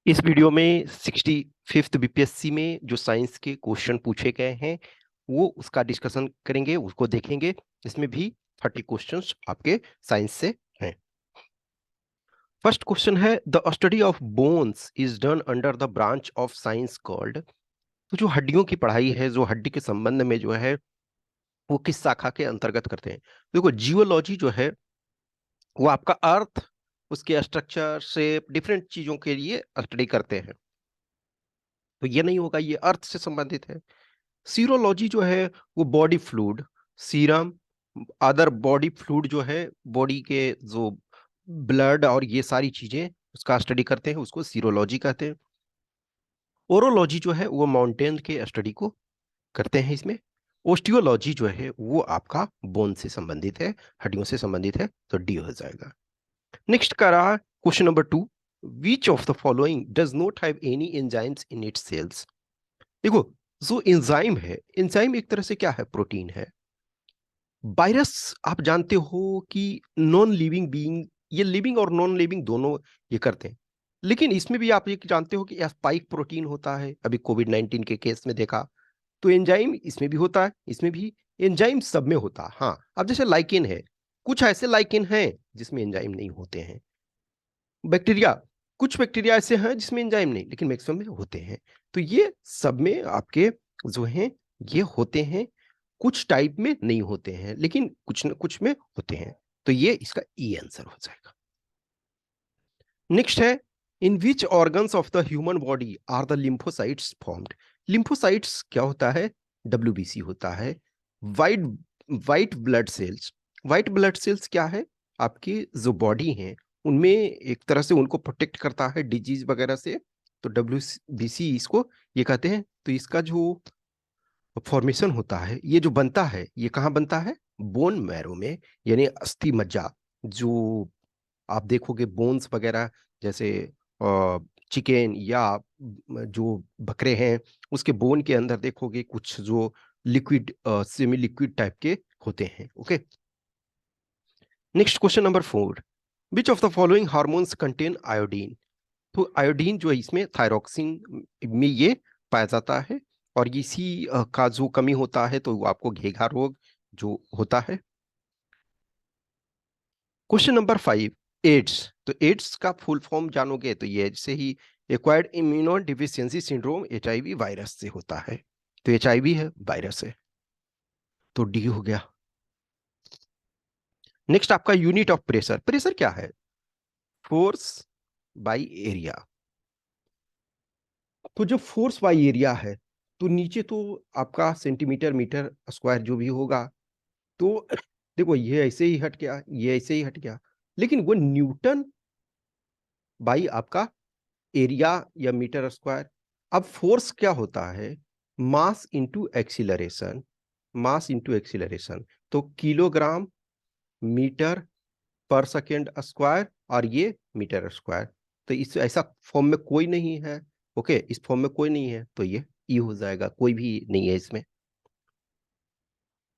इस वीडियो में 65th BPSC में जो साइंस के क्वेश्चन पूछे गए हैं वो उसका डिस्कशन करेंगे, उसको देखेंगे। इसमें भी 30 क्वेश्चंस आपके साइंस से हैं। फर्स्ट क्वेश्चन है, the study of bones is done under the branch of science called. तो जो हड्डियों की पढ़ाई है, जो हड्डी के संबंध में जो है, वो किस शाखा के अंतर्गत करते हैं? देखो, जियोलॉजी जो है वो आपका अर्थ, उसके स्ट्रक्चर से डिफरेंट चीजों के लिए स्टडी करते हैं, तो ये नहीं होगा, ये अर्थ से संबंधित है। सीरोलॉजी जो है वो body fluid, serum, other body fluid जो है, बॉडी के जो ब्लड और ये सारी चीजें उसका स्टडी करते हैं, उसको सीरोलॉजी कहते हैं। ओरोलॉजी जो है वो माउंटेन के स्टडी को करते हैं इसमें। ओस्टियोलॉजी जो है वो आपका बोन से संबंधित है, हड्डियों से संबंधित है, तो डी हो जाएगा। नेक्स्ट करा question number 2, which of the following does not have any enzymes in its cells. देखो, जो एंजाइम है, एंजाइम एक तरह से क्या है, प्रोटीन है। वायरस आप जानते हो कि नॉन लिविंग बीइंग, ये लिविंग और नॉन लिविंग दोनों ये करते हैं, लेकिन इसमें भी आप ये जानते हो कि स्पाइक प्रोटीन होता है, अभी कोविड-19 के केस में देखा। तो एंजाइम इसमें भी होता है, इसमें भी। एंजाइम सब में होता है, हाँ। अब जैसे लाइकेन है, कुछ ऐसे लाइकेन हैं जिसमें एंजाइम नहीं होते हैं। बैक्टीरिया, कुछ बैक्टीरिया ऐसे हैं जिसमें एंजाइम नहीं, लेकिन मैक्सिमम में होते हैं। तो ये सब में आपके जो हैं ये होते हैं, कुछ टाइप में नहीं होते हैं, लेकिन कुछ न कुछ में होते हैं। तो ये इसका ई आंसर हो जाएगा। नेक्स्ट है, in which organs of the human body are the lymphocytes formed. Lymphocytes क्या होता है? डब्ल्यूबीसी होता है। White white blood cells, white blood cells क्या है? आपकी जो बॉडी है उनमें एक तरह से उनको प्रोटेक्ट करता है डिजीज वगैरह से, तो डब्ल्यूबीसी इसको ये कहते हैं। तो इसका जो फॉर्मेशन होता है, ये जो बनता है, ये कहाँ बनता है? बोन मैरो में, यानी अस्थि मज्जा। जो आप देखोगे बोन्स वगैरह, जैसे चिकन या जो बकरे हैं, उसके बोन के अंदर देखोगे कुछ जो लिक्विड, सेमी लिक्विड टाइप के होते हैं। Okay, next question number 4, which of the following hormones contain iodine. तो आयोडीन जो है इसमें थायरोक्सिन में ये पाया जाता है, और इसी का जो कमी होता है तो वो आपको घेघा रोग जो होता है। Question number 5, AIDS. तो एड्स का फुल फॉर्म जानोगे तो ये से ही, acquired immunodeficiency syndrome, HIV virus से होता है। तो एचआईवी है, वायरस है, तो डी हो गया। नेक्स्ट आपका यूनिट ऑफ प्रेशर, प्रेशर क्या है? Force by area. तो जब फोर्स बाई एरिया है, तो नीचे तो आपका सेंटीमीटर मीटर स्क्वायर जो भी होगा, तो देखो ये ऐसे ही हट गया, ये ऐसे ही हट गया, लेकिन वो न्यूटन बाई आपका एरिया या मीटर स्क्वायर। अब फोर्स क्या होता है? Mass into acceleration, mass into acceleration. तो किलोग्राम मीटर पर सेकेंड स्क्वायर, और ये मीटर स्क्वायर। तो इस ऐसा फॉर्म में कोई नहीं है। ओके, इस फॉर्म में कोई नहीं है, तो ये ई हो जाएगा, कोई भी नहीं है इसमें।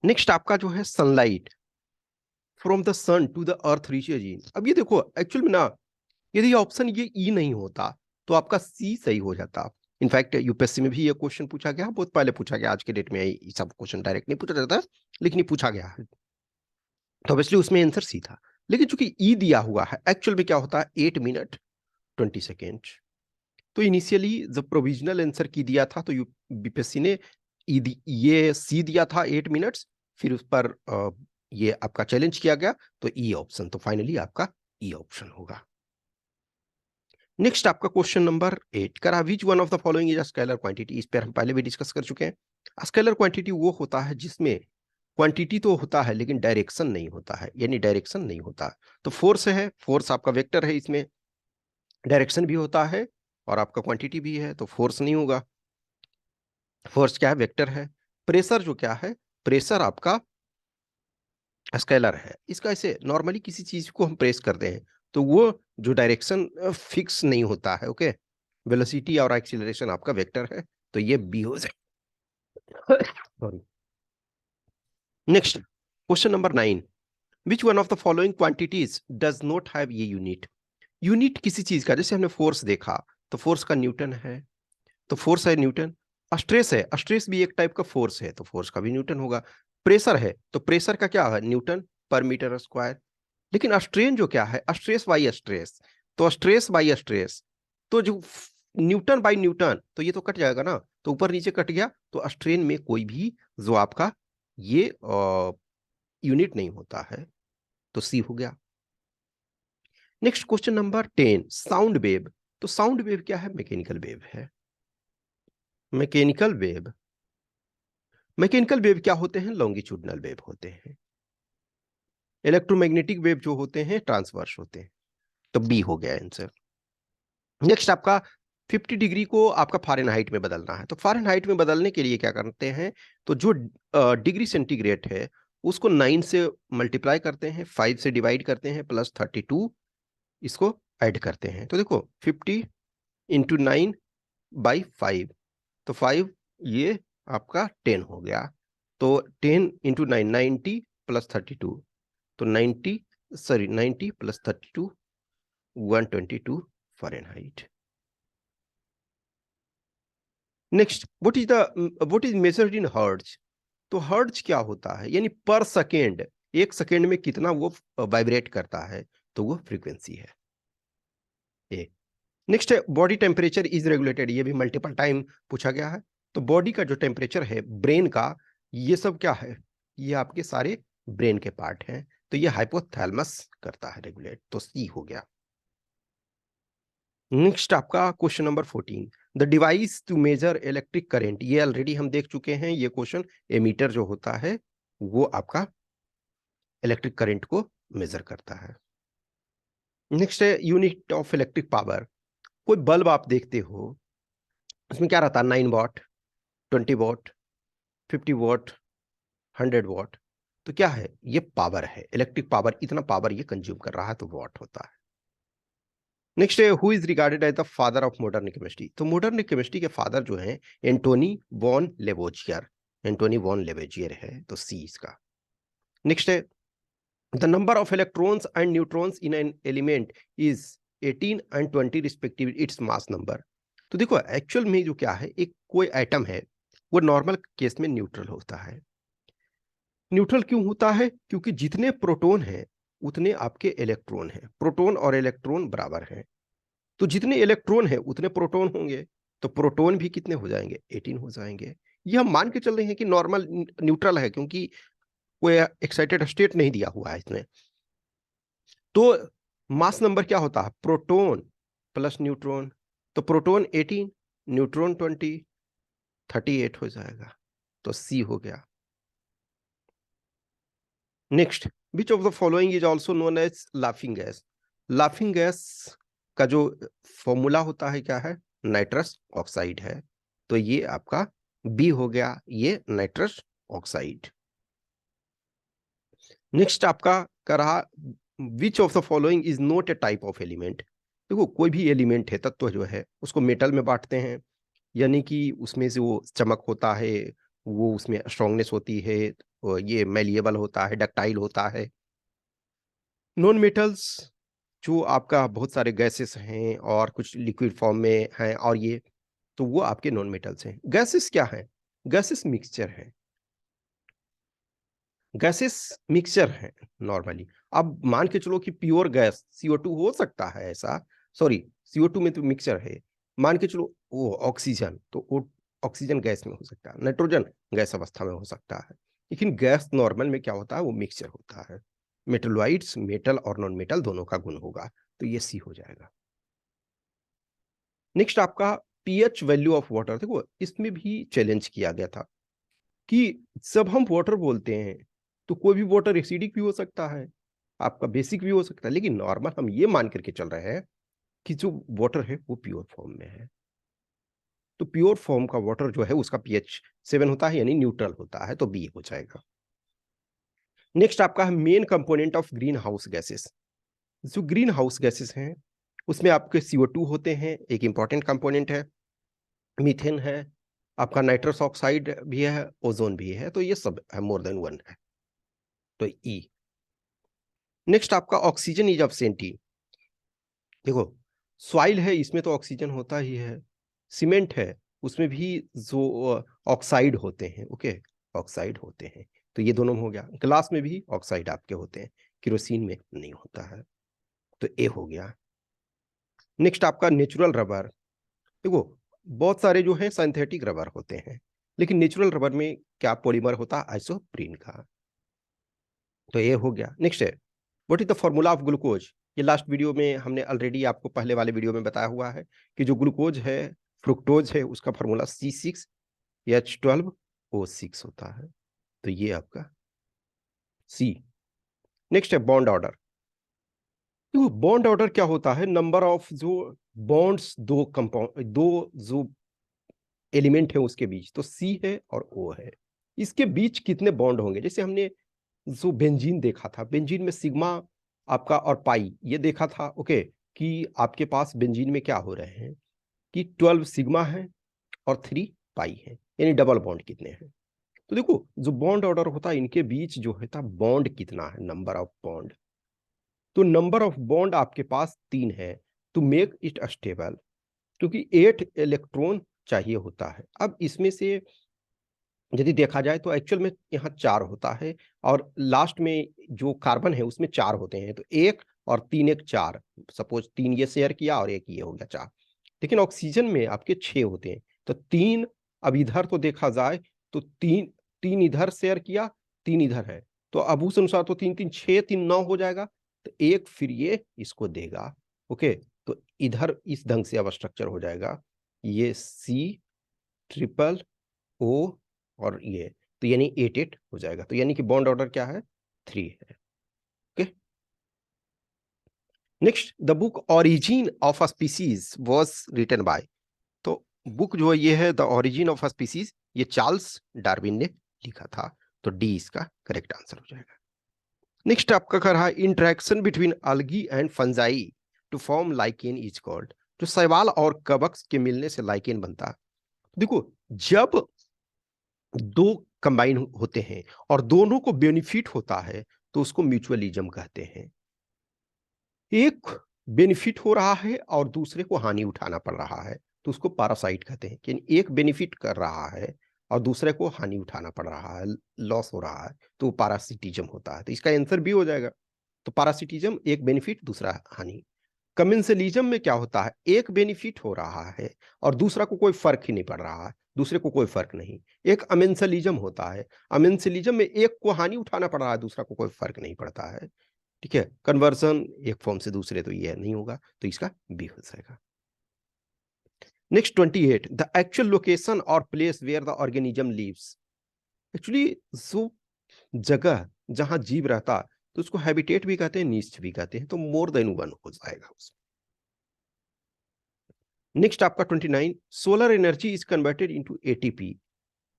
नेक्स्ट आपका जो है, sunlight from the sun to the earth reaches in. अब ये देखो, एक्चुअल में ना, यदि ऑप्शन ये ई नहीं होता तो आपका सी सही हो जाता। इनफैक्ट यूपीएससी में भी ये क्वेश्चन पूछा गया, बहुत पहले पूछा गया, आज के डेट में ये सब क्वेश्चन डायरेक्ट नहीं पूछा जाता, लेकिन ये पूछा गया है, तो ऑब्वियसली उसमें आंसर सी था। लेकिन चूंकि ई दिया हुआ है, एक्चुअल में क्या होता है? 8 मिनट 20 सेकेंड। तो इनिशियली जब प्रोविजनल आंसर की दिया था तो बीपीएससी ने ये सी दिया था 8 मिनट्स, फिर उस पर ये आपका चैलेंज किया गया, तो ई ऑप्शन, तो फाइनली आपका ई ऑप्शन होगा। नेक्स्ट आपका क्वेश्चन नंबर 8 करा, which one of the following is a scalar quantity. इस पर हम पहले भी डिस्कस कर चुके हैं। स्केलर क्वांटिटी वो होता है जिसमें क्वांटिटी तो होता है लेकिन डायरेक्शन नहीं होता है, यानी डायरेक्शन नहीं होता। तो फोर्स है, फोर्स आपका वेक्टर है, इसमें डायरेक्शन भी होता है और आपका क्वांटिटी भी है, तो फोर्स नहीं होगा। फोर्स क्या है? वेक्टर है। प्रेशर जो क्या है? प्रेशर आपका स्केलर है। इसका ऐसे नॉर्मली किसी चीज को हम प्रेस करते हैं तो वो जो डायरेक्शन फिक्स नहीं होता है। ओके, वेलोसिटी और एक्सीलरेशन आपका वेक्टर है, तो ये बी हो जाए। Sorry. Next question number 9, which one of the following quantities does not have ये यूनिट। यूनिट किसी चीज का, जैसे हमने फोर्स देखा तो फोर्स का न्यूटन है, तो फोर्स है न्यूटन। स्ट्रेस है, स्ट्रेस भी एक टाइप का फोर्स है, तो फोर्स का भी न्यूटन होगा। प्रेशर है, तो प्रेशर का क्या है, न्यूटन पर मीटर स्क्वायर। लेकिन स्ट्रेन जो क्या है, स्ट्रेस बाई स्ट्रेस, तो स्ट्रेस बाई स्ट्रेस, तो जो न्यूटन बाई न्यूटन, तो ये तो कट जाएगा ना, तो ऊपर नीचे कट गया, तो स्ट्रेन में कोई भी जो आपका ये यूनिट नहीं होता है, तो सी हो गया। Next question number 10, sound wave. तो साउंड वेव क्या है, मैकेनिकल वेव है। मैकेनिकल वेव, मैकेनिकल वेव क्या होते हैं, लॉन्गिट्यूडनल वेव होते हैं। इलेक्ट्रोमैग्नेटिक वेव जो होते हैं ट्रांसवर्स होते हैं, तो बी हो गया आंसर। नेक्स्ट आपका 50 डिग्री को आपका फ़ारेनहाइट में बदलना है, तो फ़ारेनहाइट में बदलने के लिए क्या करते हैं, तो जो डिग्री सेंटीग्रेड है उसको 9 से मल्टीप्लाई करते हैं, 5 से डिवाइड करते हैं, प्लस 32 इसको ऐड करते हैं। तो देखो 50 इंटू 9/5, तो 5 ये आपका 10 हो गया, तो 10 इंटू 9 90 प्लस 32, तो 90 sorry 90 plus 32 122 Fahrenheit. Next what is measured in hertz. तो हर्ट्ज क्या होता है, यानी पर सेकेंड, एक सेकेंड में कितना वो वाइब्रेट करता है, तो वो फ्रीक्वेंसी है। ए नेक्स्ट है बॉडी टेम्परेचर इज रेगुलेटेड, ये भी मल्टीपल टाइम पूछा गया है। तो बॉडी का जो टेम्परेचर है, ब्रेन का, ये सब क्या है, ये आपके सारे ब्रेन के पार्ट हैं, तो ये हाइपोथैलेमस करता है रेगुलेट, तो सी हो गया। नेक्स्ट आपका question number 14, the device to measure electric current, ये ऑलरेडी हम देख चुके हैं ये क्वेश्चन। एमीटर जो होता है वो आपका इलेक्ट्रिक करंट को मेजर करता है। नेक्स्ट है यूनिट ऑफ इलेक्ट्रिक पावर। कोई बल्ब आप देखते हो, उसमें क्या रहता है, 9 वॉट, 20 वॉट, 50 वॉट, 100 वॉट, तो क्या है, ये पावर है, इलेक्ट्रिक पावर, इतना पावर ये कंज्यूम कर रहा है, तो वॉट होता है। नेक्स्ट है who is regarded as the father of modern chemistry. तो मॉडर्न केमिस्ट्री के फादर जो हैं Antoine von Lavoisier, Antoine von Lavoisier है, तो सी इसका। नेक्स्ट है the number of electrons and neutrons in an element is 18 and 20 respective its mass number. तो देखो एक्चुअल में जो क्या है, एक कोई एटम है वो नॉर्मल केस में न्यूट्रल होता है। न्यूट्रल क्यों होता है, क्योंकि जितने प्रोटॉन हैं उतने आपके इलेक्ट्रॉन हैं, प्रोटॉन और इलेक्ट्रॉन बराबर हैं, तो जितने इलेक्ट्रॉन है उतने प्रोटॉन होंगे, तो प्रोटॉन भी कितने हो जाएंगे, 18 हो जाएंगे। ये हम मान के चल रहे हैं कि नॉर्मल न्यूट्रल है, क्योंकि कोई एक्साइटेड स्टेट नहीं दिया हुआ है इसमें। तो मास नंबर क्या होता है, प्रोटॉन प्लस न्यूट्रॉन, तो प्रोटॉन 18, न्यूट्रॉन 20, 38 हो जाएगा, तो सी हो गया। Next, which of the following is also known as laughing gas. Laughing gas का जो फॉर्मूला होता है क्या है, नाइट्रस ऑक्साइड है, तो ये आपका बी हो गया, ये नाइट्रस ऑक्साइड। नेक्स्ट आपका कर रहा, विच of the following is not a type of element. देखो कोई भी एलिमेंट है, तत्व जो है, उसको मेटल में बांटते हैं, यानी कि उसमें से वो चमक होता है, वो उसमें स्ट्रांगनेस होती है, और ये मेलिएबल होता है, डक्टाइल होता है। नॉन मेटल्स जो आपका बहुत सारे गैसेस हैं और कुछ लिक्विड फॉर्म में हैं, और ये, तो वो आपके नॉन मेटल्स हैं। गैसेस क्या हैं, गैसेस मिक्सचर हैं, गैसेस मिक्सचर हैं नॉर्मली। अब मान के चलो कि प्योर गैस CO2 हो सकता है ऐसा, सॉरी CO2 में तो मिक्सचर है, मान के चलो वो ऑक्सीजन, तो वो ऑक्सीजन गैस में हो सकता है, नाइट्रोजन गैस अवस्था में हो सकता है, लेकिन गैस नॉर्मल में क्या होता है, वो मिक्सचर होता है। मेटलॉइड्स मेटल और नॉन मेटल दोनों का गुण होगा, तो ये सी हो जाएगा। नेक्स्ट आपका पीएच वैल्यू ऑफ वाटर। देखो इसमें भी चैलेंज किया गया था कि जब हम वाटर बोलते हैं तो कोई भी वाटर एसिडिक भी हो सकता है, आपका बेसिक भी हो सकता है, लेकिन नॉर्मल हम ये मान करके चल रहे हैं कि जो वाटर है वो प्योर फॉर्म में है, तो प्योर फॉर्म का वाटर जो है उसका पीएच 7 होता है, यानी न्यूट्रल होता है, तो बी हो जाएगा। नेक्स्ट आपका है main component of green house gases. जो ग्रीन हाउस गैसेस हैं उसमें आपके CO2 होते हैं, एक इंपॉर्टेंट कंपोनेंट है, मीथेन है, आपका नाइट्रस ऑक्साइड भी है, ओजोन भी है, तो ये सब है, मोर देन वन है, तो ई। नेक्स्ट आपका ऑक्सीजन इज एब्सेंटी। देखो सॉइल है, इसमें तो ऑक्सीजन होता ही है। सीमेंट है, उसमें भी जो ऑक्साइड होते हैं, ओके, ऑक्साइड होते हैं। तो ये दोनों में हो गया। ग्लास में भी ऑक्साइड आपके होते हैं, केरोसिन में नहीं होता है। तो ए हो गया। नेक्स्ट आपका नेचुरल रबर। देखो, बहुत सारे जो है सिंथेटिक रबर होते हैं, लेकिन नेचुरल रबर में क्या पॉलीमर होता है? आइसोप्रीन का। तो ये हो गया। नेक्स्ट है, what is the formula of glucose. ये लास्ट वीडियो में हमने ऑलरेडी आपको पहले वाले वीडियो में बताया हुआ है कि जो ग्लूकोज है, फ्रुक्टोज है, उसका फॉर्मूला C6H12O6 होता है। तो ये आपका सी। नेक्स्ट है बॉन्ड ऑर्डर। देखो, बॉन्ड ऑर्डर क्या होता है? नंबर ऑफ जो बॉन्ड्स, दो कंपाउंड, दो जो एलिमेंट है उसके बीच। तो सी है और ओ है, इसके बीच कितने बॉन्ड होंगे? जैसे हमने जो बेंजीन देखा था, बेंजीन में सिग्मा आपका और पाई ये देखा था, ओके, कि आपके पास बेंजीन में क्या हो रहे हैं कि 12 सिग्मा है और 3 पाई है, यानी डबल बॉन्ड कितने हैं। तो देखो, जो बॉन्ड ऑर्डर होता है, इनके बीच जो है था बॉन्ड कितना है, नंबर ऑफ बॉन्ड। तो नंबर ऑफ बॉन्ड आपके पास 3 है टू मेक इट स्टेबल, क्योंकि 8 इलेक्ट्रॉन चाहिए होता है। अब इसमें से यदि देखा जाए तो एक्चुअल में यहाँ 4 होता है, और लास्ट में जो कार्बन है उसमें 4 होते हैं। तो 1 और 3, 1 4, सपोज 3 ये शेयर किया और 1 ये हो गया 4। लेकिन ऑक्सीजन में आपके 6 होते हैं। तो 3, अब इधर तो देखा जाए तो 3, 3 इधर शेयर किया, 3 इधर है, तो अब उस अनुसार तो 3 3 6, 3 9 हो जाएगा। तो एक फिर ये इसको देगा, ओके। तो इधर इस ढंग से अब स्ट्रक्चर हो जाएगा, ये C, ट्रिपल O और ये, तो यानी 8 8 हो जाएगा। तो यानी कि बॉन्ड ऑर्डर क्या है? 3 है, okay. Next, the book origin of a species was written by. तो बुक जो है ये है the origin of a species, ये चार्ल्स डार्विन ने लिखा था। तो डी इसका करेक्ट आंसर हो जाएगा। नेक्स्ट आपका कर रहा है, interaction between algae and fungi to form lichen is called. जो शैवाल और कवक के मिलने से लाइकेन बनता है। देखो, जब दो कंबाइन होते हैं और दोनों को बेनिफिट होता है तो उसको म्यूचुअलिज्म कहते हैं। एक बेनिफिट हो रहा है और दूसरे को हानि उठाना पड़ रहा है तो उसको पैरासाइट कहते हैं। कि एक बेनिफिट कर रहा है और दूसरे को हानि उठाना पड़ रहा है, लॉस हो रहा है, तो वो पैरासिटिज्म होता है। तो इसका आंसर भी हो जाएगा। तो पैरासिटिज्म एक बेनिफिट, दूसरा हानि। कमेंसलिज्म में क्या होता है? एक बेनिफिट हो रहा है और दूसरा को कोई फर्क ही नहीं पड़ रहा है, दूसरे को कोई फर्क नहीं। एक अमेंसलिज्म होता है, अमेंसलिज्म में एक को हानि उठाना पड़ रहा है, दूसरा को कोई फर्क नहीं पड़ता है। ठीक है, कन्वर्सन एक फॉर्म से दूसरे, तो ये नहीं होगा, तो इसका बी हो जाएगा। नेक्स्ट 28, द एक्चुअल लोकेशन और place where the organism lives. Actually जो जगह जहां जीव रहता तो उसको हैबिटेट भी कहते हैं, नीच भी कहते हैं। तो मोर देन वन हो जाएगा उसमें। नेक्स्ट आपका 29, solar energy is converted into ATP.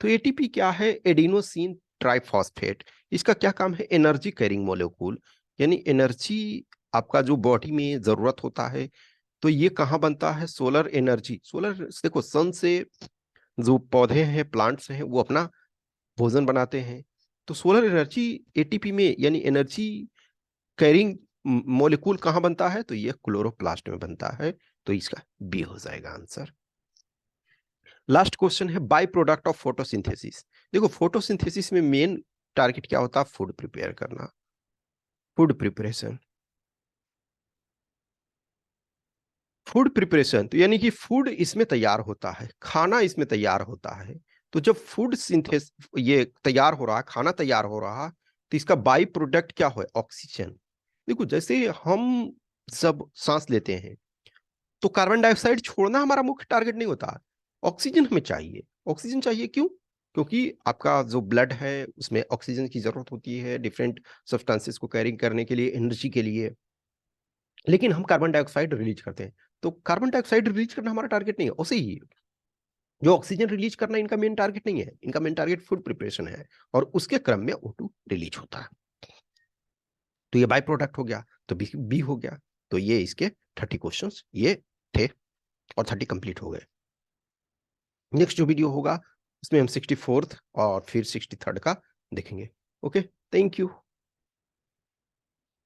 तो एटीपी क्या है? Adenosine triphosphate. इसका क्या काम है? एनर्जी कैरिंग मोलेक्यूल, यानी एनर्जी आपका जो बॉडी में जरूरत होता है, तो ये कहाँ बनता है? Solar energy. सोलर, देखो, सन से जो पौधे हैं, प्लांट्स हैं, वो अपना भोजन बनाते हैं। तो सोलर एनर्जी एटीपी में, यानी एनर्जी कैरिंग मोलिक्यूल कहाँ बनता है? तो ये क्लोरोप्लास्ट में बनता है। तो इसका बी हो जाएगा आंसर। लास्ट क्वेश्चन है, बाय प्रोडक्ट ऑफ फोटोसिंथेसिस। देखो, फोटोसिंथेसिस में मेन टारगेट क्या होता है? फूड प्रिपेयर करना, फूड प्रिपरेशन। फूड प्रिपरेशन तो यानी कि फूड इसमें तैयार होता है, खाना इसमें तैयार होता है। तो जब फूड सिंथेस ये तैयार हो रहा है, खाना तैयार हो रहा है, तो इसका बाई प्रोडक्ट क्या हो? ऑक्सीजन। देखो, जैसे हम सब सांस लेते हैं तो कार्बन डाइऑक्साइड छोड़ना हमारा मुख्य टारगेट नहीं होता, ऑक्सीजन हमें चाहिए। ऑक्सीजन चाहिए क्यों? क्योंकि आपका जो ब्लड है उसमें ऑक्सीजन की जरूरत होती है डिफरेंट सब्सटेंसेस को कैरी करने के लिए, एनर्जी के लिए। लेकिन हम कार्बन डाइऑक्साइड रिलीज करते हैं, तो कार्बन डाइऑक्साइड रिलीज करना हमारा टारगेट नहीं है। उसे ही जो ऑक्सीजन रिलीज करना इनका मेन टारगेट नहीं है, इनका मेन टारगेट फूड प्रिपरेशन है, और उसके क्रम में O2 रिलीज होता है। तो ये बाय प्रोडक्ट हो गया, तो बी हो गया। तो ये इसके 30 क्वेश्चंस ये थे और 30 कंप्लीट हो गए। नेक्स्ट जो वीडियो होगा उसमें हम 64th और फिर 63rd का देखेंगे। Okay, thank you.